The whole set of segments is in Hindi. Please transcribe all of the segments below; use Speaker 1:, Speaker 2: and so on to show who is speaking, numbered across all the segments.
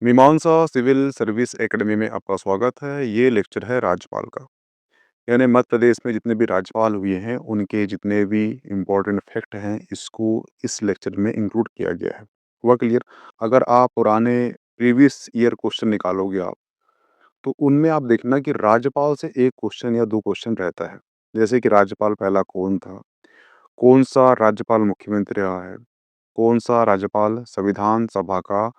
Speaker 1: मीमांसा सिविल सर्विस एकेडमी में आपका स्वागत है। ये लेक्चर है राज्यपाल का। यानी मध्य प्रदेश में जितने भी राज्यपाल हुए हैं, उनके जितने भी इम्पोर्टेंट फैक्ट हैं, इसको इस लेक्चर में इंक्लूड किया गया है। हुआ क्लियर? अगर आप पुराने प्रीवियस ईयर क्वेश्चन निकालोगे आप, तो उनमें आप देखना कि राज्यपाल से 1 क्वेश्चन या 2 क्वेश्चन रहता है। जैसे कि राज्यपाल पहला कौन था? कौन-सा राज्यपाल मुख्यमंत्री रहा है? कौन-सा राज्यपाल संविधान सभा का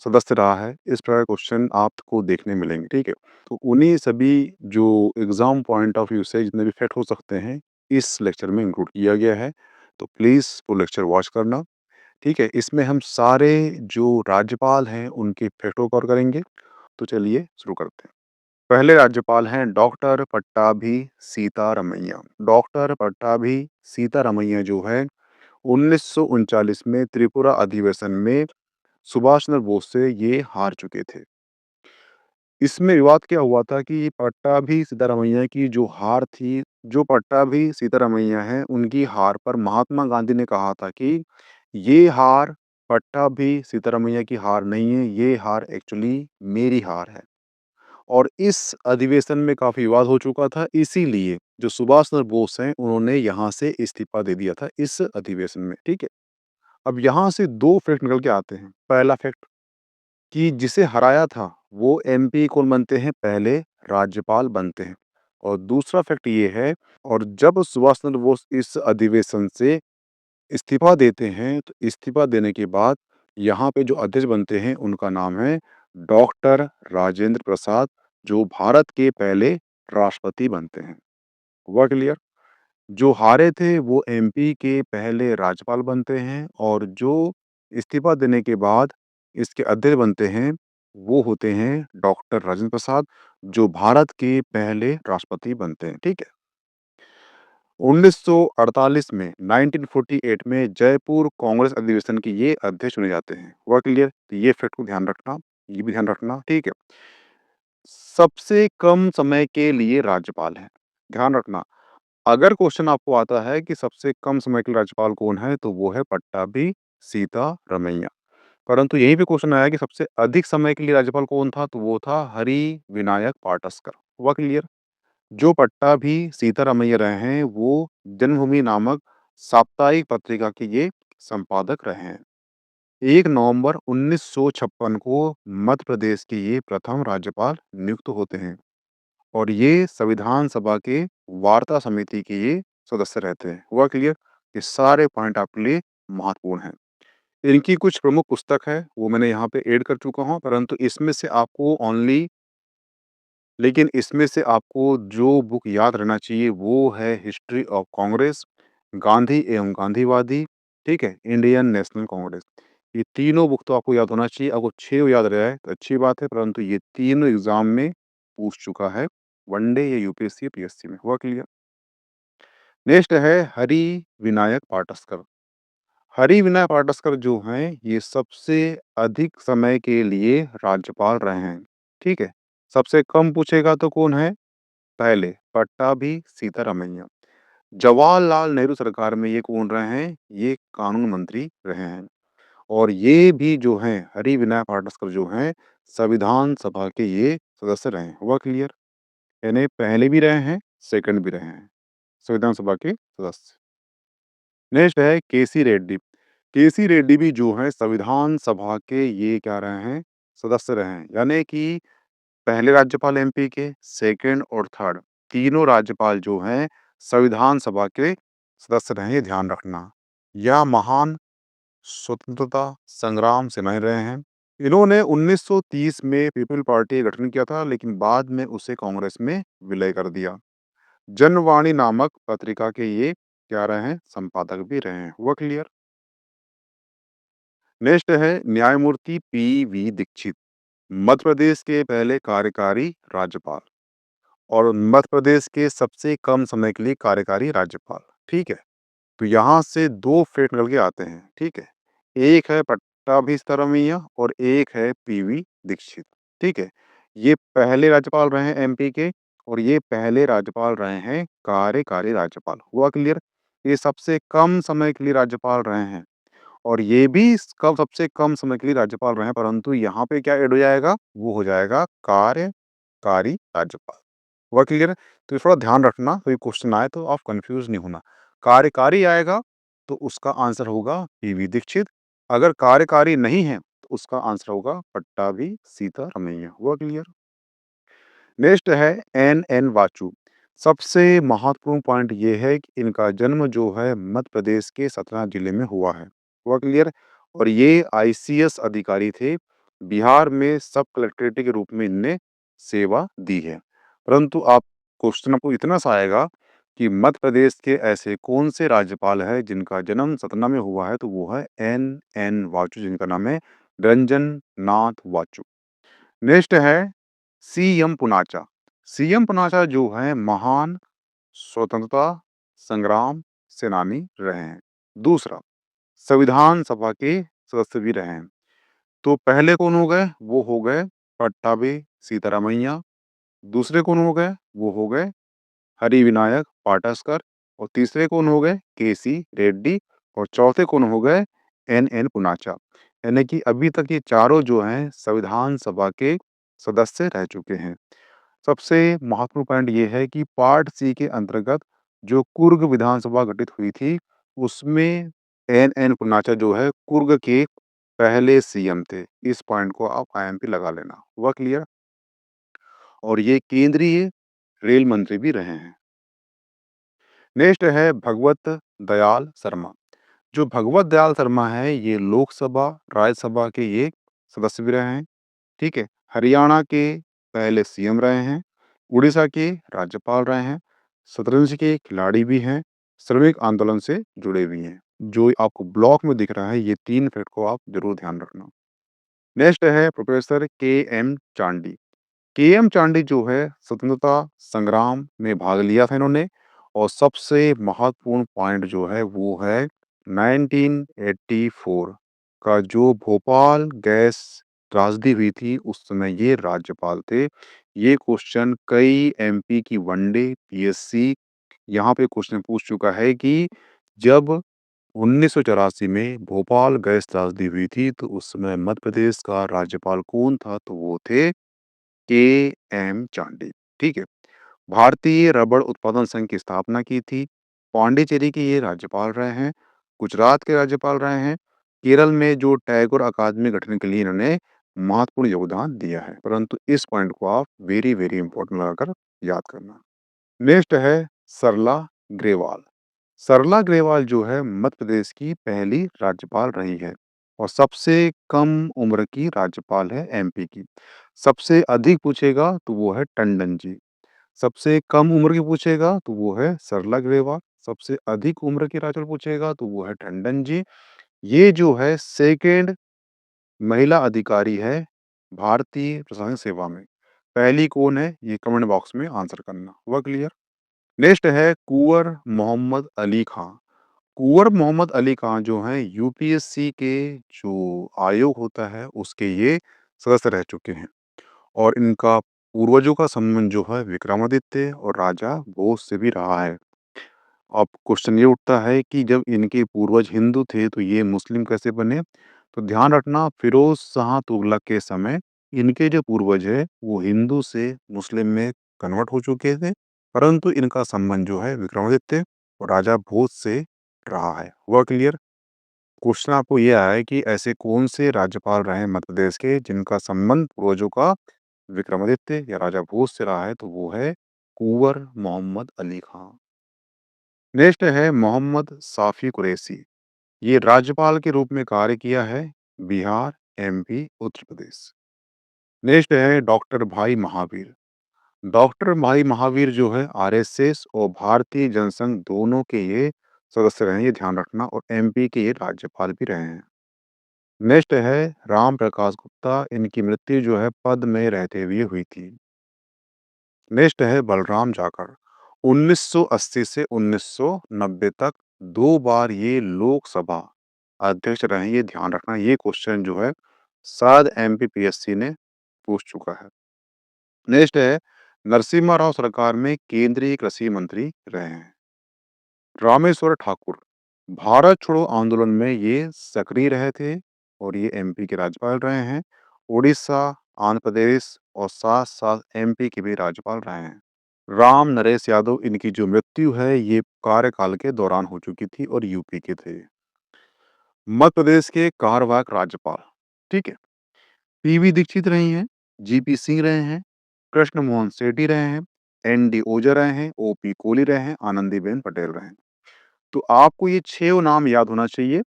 Speaker 1: सदस्य रहा है? इस तरह के क्वेश्चन आपको देखने मिलेंगे, ठीक है? तो उन्हीं सभी जो एग्ज़ाम पॉइंट ऑफ व्यू से जितने भी फैक्ट हो सकते हैं, इस लेक्चर में इंक्लूड किया गया है। तो प्लीज़ वो लेक्चर वॉच करना, ठीक है? इसमें हम सारे जो राज्यपाल हैं, उनके फैक्ट को कवर करेंगे। तो चलिए शुरू करते हैं। पहले राज्यपाल हैं डॉक्टर पट्टाभी सीतारमैया। डॉक्टर पट्टाभी सीतारमैया जो है 1939 में त्रिपुरा अधिवेशन में सुभाष चंद्र बोस से ये हार चुके थे। इसमें विवाद क्या हुआ था कि पट्टाभी सिद्धारमैया की जो हार थी, जो पट्टाभी सीतारमैया हैं, उनकी हार पर महात्मा गांधी ने कहा था कि ये हार पट्टाभी सीतारमैया की हार नहीं है, ये हार एक्चुअली मेरी हार है। और इस अधिवेशन में काफ़ी विवाद हो चुका था, इसीलिए जो सुभाष चंद्र बोस हैं, उन्होंने यहाँ से इस्तीफा दे दिया था इस अधिवेशन में, ठीक है? अब यहाँ से 2 फैक्ट निकल के आते हैं। पहला फैक्ट कि जिसे हराया था, वो एमपी कौन बनते हैं? पहले राज्यपाल बनते हैं। और दूसरा फैक्ट ये है और जब सुभाष चंद्र बोस इस अधिवेशन से इस्तीफा देते हैं, तो इस्तीफा देने के बाद यहाँ पे जो अध्यक्ष बनते हैं, उनका नाम है डॉक्टर राजेंद्र प्रसाद, जो भारत के पहले राष्ट्रपति बनते हैं। हुआ क्लियर? जो हारे थे वो एमपी के पहले राज्यपाल बनते हैं और जो इस्तीफा देने के बाद इसके अध्यक्ष बनते हैं, वो होते हैं डॉक्टर राजेंद्र प्रसाद, जो भारत के पहले राष्ट्रपति बनते हैं, ठीक है? 1948 में 1948 में जयपुर कांग्रेस अधिवेशन के ये अध्यक्ष चुने जाते हैं। हुआ क्लियर? तो ये फैक्ट को ध्यान रखना, ये भी ध्यान रखना, ठीक है? सबसे कम समय के लिए राज्यपाल हैं। ध्यान रखना, अगर क्वेश्चन आपको आता है कि सबसे कम समय के लिए राज्यपाल कौन है, तो वो है पट्टाभी सीतारमैया। परंतु यहीं पे क्वेश्चन आया कि सबसे अधिक समय के लिए राज्यपाल कौन था, तो वो था हरि विनायक पाटस्कर। हुआ क्लियर? जो पट्टाभी सीतारमैया रहे हैं, वो जन्मभूमि नामक साप्ताहिक पत्रिका के ये संपादक रहे हैं। 1 नवंबर 1956 को मध्य प्रदेश के ये प्रथम राज्यपाल नियुक्त होते हैं और ये संविधान सभा के वार्ता समिति के ये सदस्य रहते हैं। हुआ क्लियर? ये सारे पॉइंट आपके लिए महत्वपूर्ण हैं। इनकी कुछ प्रमुख पुस्तक है, वो मैंने यहाँ पे ऐड कर चुका हूँ, परंतु इसमें से आपको ओनली लेकिन इसमें से आपको जो बुक याद रहना चाहिए वो है हिस्ट्री ऑफ कांग्रेस, गांधी एवं गांधीवादी, ठीक है? Indian national Congress. ये तीनों बुक तो आपको याद होना चाहिए। आपको 6 याद रहा है तो अच्छी बात है, परंतु ये तीनों एग्जाम में पूछ चुका है, वनडे या यूपीएससी, पीएससी में। हुआ क्लियर? नेक्स्ट है हरि विनायक पाटस्कर। हरि विनायक पाटस्कर जो हैं, ये सबसे अधिक समय के लिए राज्यपाल रहे हैं, ठीक है? सबसे कम पूछेगा तो कौन है? पहले पट्टाभी सीतारमैया। जवाहरलाल नेहरू सरकार में ये कौन रहे हैं? ये कानून मंत्री रहे हैं और ये भी जो हैं हरि विनायक पाटस्कर जो हैं संविधान सभा के ये सदस्य रहे हैं। हुआ क्लियर? यानी पहले भी रहे हैं, सेकंड भी रहे हैं, संविधान सभा के सदस्य। नेक्स्ट है केसी रेड्डी। केसी रेड्डी भी जो है संविधान सभा के ये क्या रहे हैं? सदस्य रहे हैं। यानी कि पहले राज्यपाल एमपी के, सेकंड और थर्ड तीनों राज्यपाल जो हैं संविधान सभा के सदस्य रहे हैं, ये ध्यान रखना। या महान स्वतंत्रता संग्राम सेनानी रहे हैं। इन्होंने 1930 में पीपल पार्टी का गठन किया था, लेकिन बाद में उसे कांग्रेस में विलय कर दिया। जनवाणी नामक पत्रिका के ये क्या रहे हैं? संपादक भी रहे हैं। हुआ क्लियर? नेक्स्ट है न्यायमूर्ति पी.वी. दीक्षित। मध्य प्रदेश के पहले कार्यकारी राज्यपाल और मध्य प्रदेश के सबसे कम समय के लिए कार्यकारी राज्यपाल, ठीक है? तो यहाँ से 2 फैक्ट निकल के आते हैं, ठीक है? एक है पट्टाभी सिद्धारमैया और एक है पीवी दीक्षित, ठीक है? ये पहले राज्यपाल रहे हैं एमपी के और ये पहले राज्यपाल रहे हैं कार्यकारी राज्यपाल। हुआ क्लियर? ये सबसे कम समय के लिए राज्यपाल रहे हैं और ये भी कब सबसे कम समय के लिए राज्यपाल रहे हैं, परंतु यहाँ पे क्या ऐड हो जाएगा, वो हो जाएगा कार्यकारी राज्यपाल। हुआ क्लियर? तो ये थोड़ा ध्यान रखना, कोई क्वेश्चन आए तो आप कन्फ्यूज़ नहीं होना। कार्यकारी आएगा तो उसका आंसर होगा पीवी दीक्षित, अगर कार्यकारी नहीं है तो उसका आंसर होगा पट्टाभी सीतारमैया। हुआ क्लियर? नेक्स्ट है एन वाचु। सबसे महत्वपूर्ण पॉइंट ये है कि इनका जन्म जो है मध्य प्रदेश के सतना जिले में हुआ है। हुआ क्लियर? और ये आईसीएस अधिकारी थे। बिहार में सब कलेक्ट्रेट के रूप में इनने सेवा दी है। परंतु आप क्वेश्चन आपको इतना सा आएगा कि मध्य प्रदेश के ऐसे कौन से राज्यपाल है जिनका जन्म सतना में हुआ है, तो वो है एन वाचु, जिनका नाम है रंजन नाथ वाचु। नेक्स्ट है सीएम पुनाचा। सीएम पुनाचा जो है महान स्वतंत्रता संग्राम सेनानी रहे हैं। दूसरा, संविधान सभा के सदस्य भी रहे हैं। तो पहले कौन हो गए? वो हो गए पट्टाभी सीतारामैया। दूसरे कौन हो गए? वो हो गए हरिविनायक पाटस्कर। और तीसरे कौन हो गए? केसी रेड्डी। और चौथे कौन हो गए? एन पुनाचा। यानी कि अभी तक ये चारों जो हैं संविधान सभा के सदस्य रह चुके हैं। सबसे महत्वपूर्ण पॉइंट ये है कि पार्ट सी के अंतर्गत जो कुर्ग विधानसभा गठित हुई थी, उसमें एन पुनाचा जो है कुर्ग के पहले सीएम थे। इस पॉइंट को आप आईएमपी लगा लेना। हुआ क्लियर? और ये केंद्रीय रेल मंत्री भी रहे हैं। नेक्स्ट है भगवत दयाल शर्मा। जो भगवत दयाल शर्मा है ये लोकसभा राज्यसभा के ये सदस्य भी रहे हैं। ठीक है? हरियाणा के पहले सीएम रहे हैं, उड़ीसा के राज्यपाल रहे हैं, शतरंज के खिलाड़ी भी हैं, श्रमिक आंदोलन से जुड़े भी हैं। जो आपको ब्लॉक में दिख रहा है, ये 3 फैक्ट को आप ज़रूर ध्यान रखना। नेक्स्ट है professor K M. Chandy. K M. Chandy जो है स्वतंत्रता संग्राम में भाग लिया था इन्होंने। और सबसे महत्वपूर्ण पॉइंट जो है वो है 1984 का जो भोपाल गैस त्रासदी हुई थी, उस समय ये राज्यपाल थे। ये क्वेश्चन कई एमपी की वनडे पीएससी यहाँ पे क्वेश्चन पूछ चुका है कि जब 1984 में भोपाल गैस त्रासदी हुई थी, तो उस समय मध्य प्रदेश का राज्यपाल कौन था? तो वो थे के.एम. चांडी। ठीक है? भारतीय रबड़ उत्पादन संघ की स्थापना की थी। पांडिचेरी के ये राज्यपाल रहे हैं। गुजरात के राज्यपाल रहे हैं। केरल में जो टैगोर अकादमी गठन के लिए इन्होंने महत्वपूर्ण योगदान दिया है। परंतु इस पॉइंट को आप वेरी वेरी इंपॉर्टेंट लगाकर याद करना। नेक्स्ट है सरला ग्रेवाल। सरला ग्रेवाल जो है मध्य प्रदेश की पहली राज्यपाल रही है और सबसे कम उम्र की राज्यपाल है एमपी की। सबसे अधिक पूछेगा तो वो है टंडन जी। सबसे कम उम्र की पूछेगा तो वो है सरला ग्रेवाल। सबसे अधिक उम्र की राज्यपाल पूछेगा तो वो है टंडन जी। ये जो है सेकेंड महिला अधिकारी है भारतीय प्रशासनिक सेवा में। पहली कौन है? ये कमेंट बॉक्स में आंसर करना। हुआ क्लियर? नेक्स्ट है कुंवर मोहम्मद अली खां। कुंवर मोहम्मद अली खां जो हैं यूपीएससी के जो आयोग होता है उसके ये सदस्य रह चुके हैं। और इनका पूर्वजों का संबंध जो है विक्रमादित्य और राजा भोज से भी रहा है। अब क्वेश्चन ये उठता है कि जब इनके पूर्वज हिंदू थे तो ये मुस्लिम कैसे बने? तो ध्यान रखना, फिरोज शाह तुगलक के समय इनके जो पूर्वज है वो हिंदू से मुस्लिम में कन्वर्ट हो चुके थे। परंतु इनका संबंध जो है विक्रमादित्य और राजा भोज से रहा है। हुआ क्लियर? क्वेश्चन आपको ये आया है कि ऐसे कौन से राज्यपाल रहे हैं मध्य प्रदेश के जिनका संबंध पूर्वजों का विक्रमादित्य या राजा भोज से रहा है? तो वो है कुंवर मोहम्मद अली खां। नेक्स्ट है मोहम्मद साफी कुरैशी। ये राज्यपाल के रूप में कार्य किया है बिहार, एमपी, उत्तर प्रदेश। नेक्स्ट है डॉक्टर भाई महावीर। डॉक्टर भाई महावीर जो है आरएसएस और भारतीय जनसंघ दोनों के ये सदस्य रहे हैं, ये ध्यान रखना। और एमपी के ये राज्यपाल भी रहे हैं। नेक्स्ट है राम प्रकाश गुप्ता। इनकी मृत्यु जो है पद में रहते हुए हुई थी। नेक्स्ट है बलराम जाखड़। 1980 से 1990 तक 2 बार ये लोकसभा अध्यक्ष रहे। ये ध्यान रखना, ये क्वेश्चन जो है शायद एमपीपीएससी ने पूछ चुका है। नेक्स्ट है नरसिम्हा राव सरकार में केंद्रीय कृषि मंत्री रहे हैं। रामेश्वर ठाकुर। भारत छोड़ो आंदोलन में ये सक्रिय रहे थे और ये एमपी के राज्यपाल रहे हैं। उड़ीसा, आंध्र प्रदेश और साथ-साथ एमपी के भी राज्यपाल रहे हैं। राम नरेश यादव, इनकी जो मृत्यु है ये कार्यकाल के दौरान हो चुकी थी और यूपी के थे। मध्य प्रदेश के कार्यवाहक राज्यपाल, ठीक है, पीवी दीक्षित रही हैं, जीपी सिंह रहे हैं, कृष्ण मोहन सेठी रहे हैं, एनडी ओझा रहे हैं, ओपी कोहली रहे हैं, आनंदीबेन पटेल रहे हैं। तो आपको ये 6 नाम याद होना चाहिए।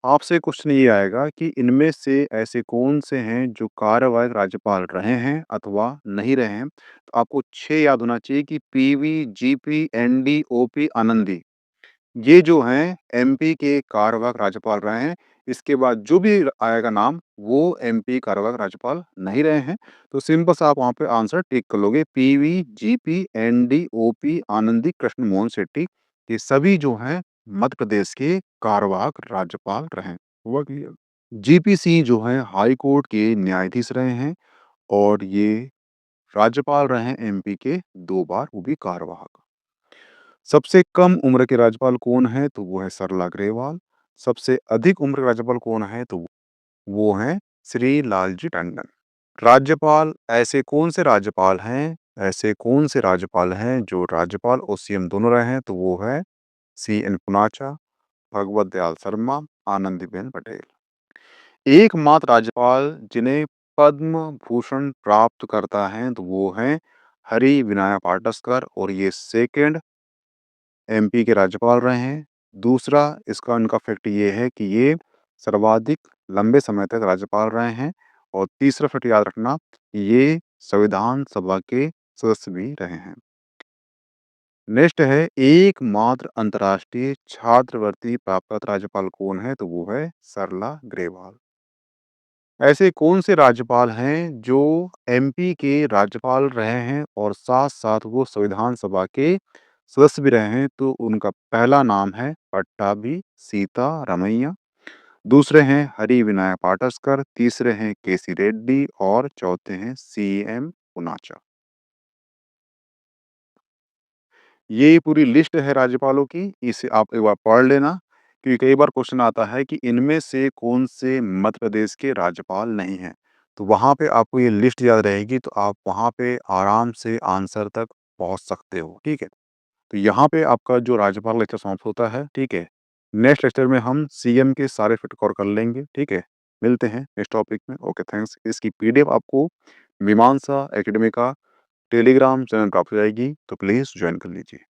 Speaker 1: आपसे क्वेश्चन ये आएगा कि इनमें से ऐसे कौन से हैं जो कार्यवाहक राज्यपाल रहे हैं अथवा नहीं रहे हैं। तो आपको 6 याद होना चाहिए कि PV, GP, ND, OP, Anandi. ये जो हैं एमपी के कार्यवाहक राज्यपाल रहे हैं। इसके बाद जो भी आएगा नाम वो एमपी कार्यवाहक राज्यपाल नहीं रहे हैं। तो सिंपल सा आप वहाँ पे आंसर टिक कर लोगे। PV, GP, ND, OP, Anandi, Krishna Mohan Shetty, ये सभी जो हैं मध्य प्रदेश के कार्यवाहक राज्यपाल रहे हैं। हुआ क्लियर? जीपी सिंह जो हैं हाई कोर्ट के न्यायाधीश रहे हैं और ये राज्यपाल रहे हैं एमपी के 2 बार, वो भी कार्यवाहक। सबसे कम उम्र के राज्यपाल कौन है? तो वो है सरला ग्रेवाल। सबसे अधिक उम्र के राज्यपाल कौन है? तो वो हैं श्री लालजी टंडन। राज्यपाल ऐसे कौन से राज्यपाल हैं जो राज्यपाल और सीएम दोनों रहे हैं? तो वो है सीएन पूनाचा, भगवत दयाल शर्मा, आनंदीबेन पटेल। एकमात्र राज्यपाल जिन्हें पद्म भूषण प्राप्त करता है तो वो हैं हरि विनायक पाटस्कर और ये सेकंड एमपी के राज्यपाल रहे हैं। दूसरा इसका इनका फैक्ट ये है कि ये सर्वाधिक लंबे समय तक राज्यपाल रहे हैं और तीसरा फैक्ट याद रखना, ये संविधान सभा के सदस्य भी रहे हैं। नेक्स्ट है एकमात्र अंतर्राष्ट्रीय छात्रवृत्ति प्राप्त राज्यपाल कौन है? तो वो है सरला ग्रेवाल। ऐसे कौन से राज्यपाल हैं जो एमपी के राज्यपाल रहे हैं और साथ-साथ वो संविधान सभा के सदस्य भी रहे हैं? तो उनका पहला नाम है पट्टाभी सीतारामैया, दूसरे हैं हरि विनायक पाटस्कर, तीसरे हैं केसी रेड्डी और चौथे हैं सीएम पूनाचा। ये पूरी लिस्ट है राज्यपालों की, इसे आप एक बार पढ़ लेना क्योंकि कई बार क्वेश्चन आता है कि इनमें से कौन से मध्य प्रदेश के राज्यपाल नहीं हैं। तो वहाँ पे आपको ये लिस्ट याद रहेगी तो आप वहाँ पे आराम से आंसर तक पहुँच सकते हो, ठीक है? तो यहाँ पे आपका जो राज्यपाल लेक्चर समाप्त होता है, ठीक है? नेक्स्ट लेक्चर में हम सीएम के सारे फैक्ट कवर कर लेंगे, ठीक है? मिलते हैं नेक्स्ट टॉपिक में। Okay, thanks. इसकी पीडीएफ आपको मीमांसा एकेडमी का टेलीग्राम चैनल प्राप्त हो जाएगी, तो प्लीज़ जॉइन कर लीजिए।